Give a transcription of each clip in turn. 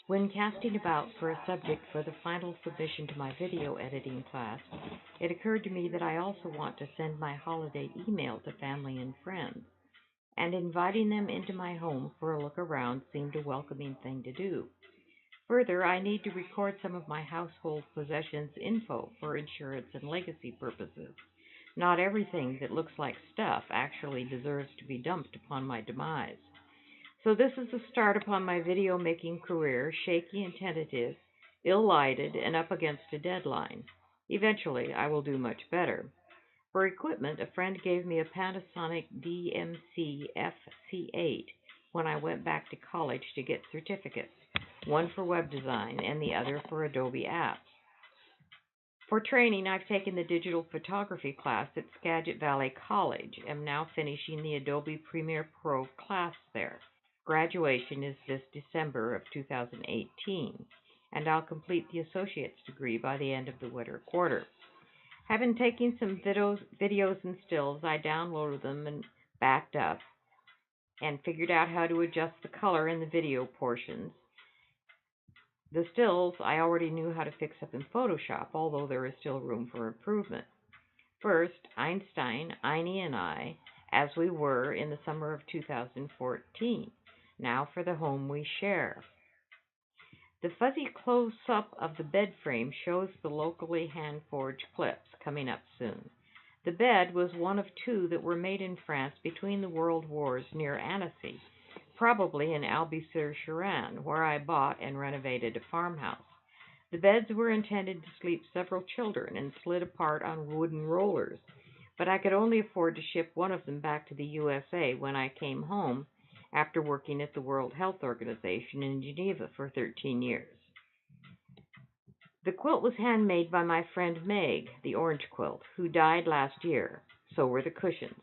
When casting about for a subject for the final submission to my video editing class, it occurred to me that I also want to send my holiday email to family and friends, and inviting them into my home for a look around seemed a welcoming thing to do. Further, I need to record some of my household possessions info for insurance and legacy purposes. Not everything that looks like stuff actually deserves to be dumped upon my demise. So this is the start upon my video making career, shaky and tentative, ill-lighted, and up against a deadline. Eventually, I will do much better. For equipment, a friend gave me a Panasonic DMC FC8 when I went back to college to get certificates, one for web design and the other for Adobe apps. For training, I've taken the digital photography class at Skagit Valley College. I'm now finishing the Adobe Premiere Pro class there. Graduation is this December of 2018, and I'll complete the associate's degree by the end of the winter quarter. Having taken some videos and stills, I downloaded them and backed up and figured out how to adjust the color in the video portions. The stills I already knew how to fix up in Photoshop, although there is still room for improvement. First, Einstein, Einie, and I, as we were in the summer of 2014. Now for the home we share. The fuzzy close-up of the bed frame shows the locally hand-forged clips coming up soon. The bed was one of two that were made in France between the world wars near Annecy, probably in Alby-sur-Charente, where I bought and renovated a farmhouse. The beds were intended to sleep several children and slid apart on wooden rollers, but I could only afford to ship one of them back to the USA when I came home after working at the World Health Organization in Geneva for 13 years. The quilt was handmade by my friend Meg, the orange quilt, who died last year. So were the cushions.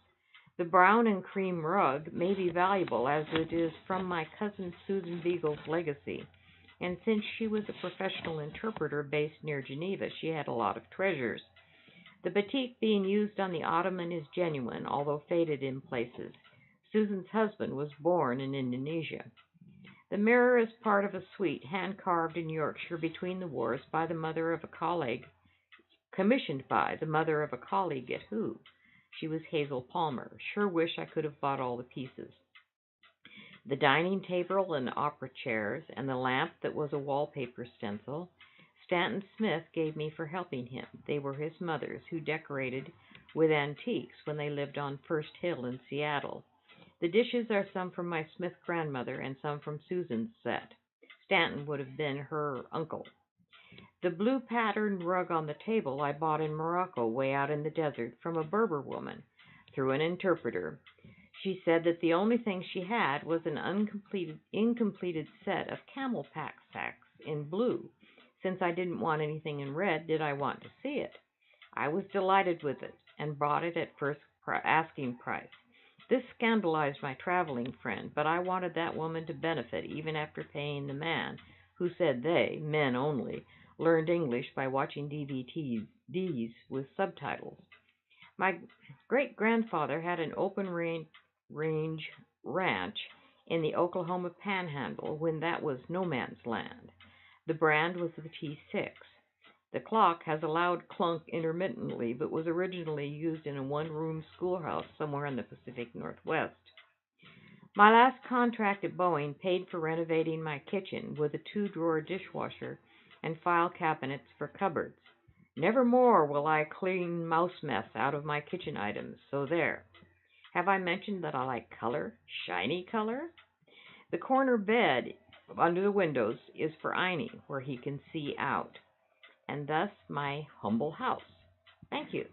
The brown and cream rug may be valuable as it is from my cousin Susan Beagle's legacy, and since she was a professional interpreter based near Geneva, she had a lot of treasures. The batik being used on the ottoman is genuine, although faded in places. Susan's husband was born in Indonesia. The mirror is part of a suite hand-carved in Yorkshire between the wars by the mother of a colleague, commissioned by the mother of a colleague at Who. She was Hazel Palmer. Sure wish I could have bought all the pieces. The dining table and opera chairs, and the lamp that was a wallpaper stencil, Stanton Smith gave me for helping him. They were his mother's, who decorated with antiques when they lived on First Hill in Seattle. The dishes are some from my Smith grandmother and some from Susan's set. Stanton would have been her uncle. The blue patterned rug on the table I bought in Morocco way out in the desert from a Berber woman through an interpreter. She said that the only thing she had was an incompleted set of camel pack sacks in blue. Since I didn't want anything in red, did I want to see it? I was delighted with it and bought it at first asking price. This scandalized my traveling friend, but I wanted that woman to benefit even after paying the man, who said they, men only, learned English by watching DVDs with subtitles. My great-grandfather had an open range ranch in the Oklahoma Panhandle when that was no man's land. The brand was the T6. The clock has a loud clunk intermittently, but was originally used in a one-room schoolhouse somewhere in the Pacific Northwest. My last contract at Boeing paid for renovating my kitchen with a two-drawer dishwasher and file cabinets for cupboards. Never more will I clean mouse mess out of my kitchen items, so there. Have I mentioned that I like color? Shiny color? The corner bed under the windows is for Einie, where he can see out, and thus my humble house. Thank you.